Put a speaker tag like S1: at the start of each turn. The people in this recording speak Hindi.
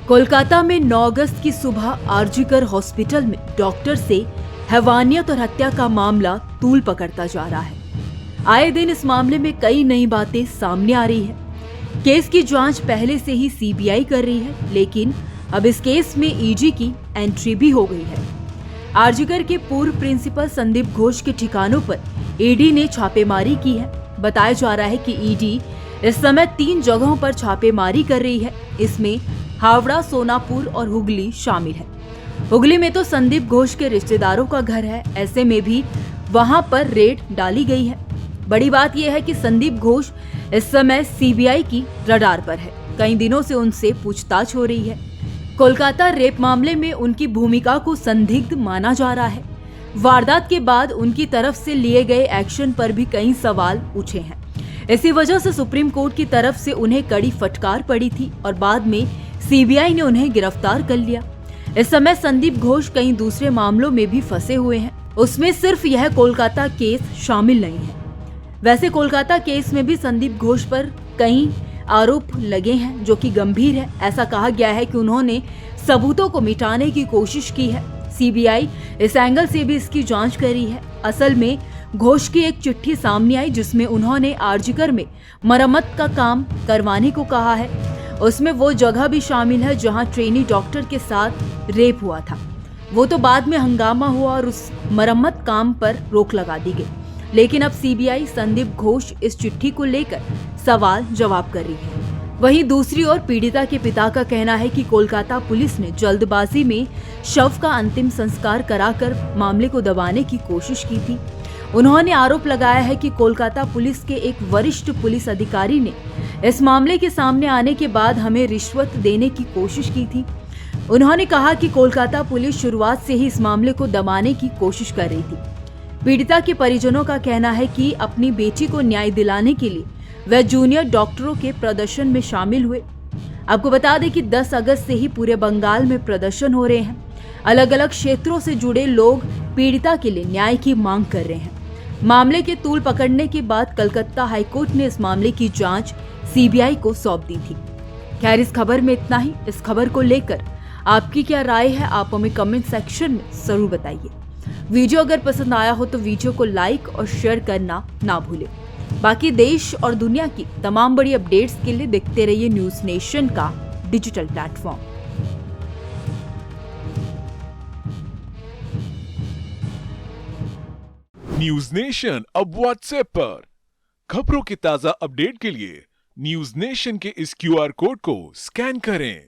S1: कोलकाता में 9 अगस्त की सुबह आरजीकर हॉस्पिटल में डॉक्टर से हैवानियत और हत्या का मामला तूल पकड़ता जा रहा है। आए दिन इस मामले में कई नई बातें सामने आ रही है। केस की जांच पहले से ही सीबीआई कर रही है, लेकिन अब इस केस में ईडी की एंट्री भी हो गई है। आरजीकर के पूर्व प्रिंसिपल संदीप घोष के ठिकानों पर ईडी ने छापेमारी की है। बताया जा रहा है कि ईडी इस समय 3 जगहों पर छापेमारी कर रही है। इसमें हावड़ा, सोनापुर और हुगली शामिल है। हुगली में तो संदीप घोष के रिश्तेदारों का घर है, ऐसे में भी वहां पर रेड डाली गई है। बड़ी बात यह है कि संदीप घोष इस समय सीबीआई की रडार पर है। कई दिनों से उनसे पूछताछ हो रही है। कोलकाता रेप मामले में उनकी भूमिका को संदिग्ध माना जा रहा है। वारदात के बाद उनकी तरफ से लिए गए एक्शन पर भी कई सवाल उठे हैं। इसी वजह से सुप्रीम कोर्ट की तरफ से उन्हें कड़ी फटकार पड़ी थी और बाद में सीबीआई ने उन्हें गिरफ्तार कर लिया। इस समय संदीप घोष कई दूसरे मामलों में भी फंसे हुए हैं। उसमें सिर्फ यह कोलकाता केस शामिल नहीं है। वैसे कोलकाता केस में भी संदीप घोष पर कई आरोप लगे हैं जो कि गंभीर है। ऐसा कहा गया है कि उन्होंने सबूतों को मिटाने की कोशिश की है। सीबीआई इस एंगल से भी इसकी जांच करी है। असल में घोष की एक चिट्ठी सामने आई जिसमें उन्होंने आरजीकर में मरम्मत का काम करवाने को कहा है। उसमें वो जगह भी शामिल है जहां ट्रेनी डॉक्टर के साथ रेप हुआ था। वो तो बाद में हंगामा हुआ और उस मरम्मत काम पर रोक लगा दी गई। लेकिन अब सीबीआई संदीप घोष इस चिट्ठी को लेकर सवाल जवाब कर रही है। वहीं दूसरी ओर पीड़िता के पिता का कहना है कि कोलकाता पुलिस ने जल्दबाजी में शव का अंतिम संस्कार कराकर मामले को दबाने की कोशिश की थी। उन्होंने आरोप लगाया है कि कोलकाता पुलिस के एक वरिष्ठ पुलिस अधिकारी ने इस मामले के सामने आने के बाद हमें रिश्वत देने की कोशिश की थी। उन्होंने कहा कि कोलकाता पुलिस शुरुआत से ही इस मामले को दबाने की कोशिश कर रही थी। पीड़िता के परिजनों का कहना है कि अपनी बेटी को न्याय दिलाने के लिए वह जूनियर डॉक्टरों के प्रदर्शन में शामिल हुए। आपको बता दें कि 10 अगस्त से ही पूरे बंगाल में प्रदर्शन हो रहे हैं। अलग अलग क्षेत्रों से जुड़े लोग पीड़िता के लिए न्याय की मांग कर रहे हैं। मामले के तूल पकड़ने के बाद कलकत्ता हाईकोर्ट ने इस मामले की जांच सीबीआई को सौंप दी थी। खैर, इस खबर में इतना ही। इस खबर को लेकर आपकी क्या राय है, आप हमें कमेंट सेक्शन में जरूर बताइए। वीडियो अगर पसंद आया हो तो वीडियो को लाइक और शेयर करना ना भूलें। बाकी देश और दुनिया की तमाम बड़ी अपडेट्स के लिए देखते रहिए न्यूज नेशन का डिजिटल प्लेटफॉर्म।
S2: न्यूज नेशन अब व्हाट्सएप पर। खबरों की ताजा अपडेट के लिए न्यूज नेशन के इस क्यूआर कोड को स्कैन करें।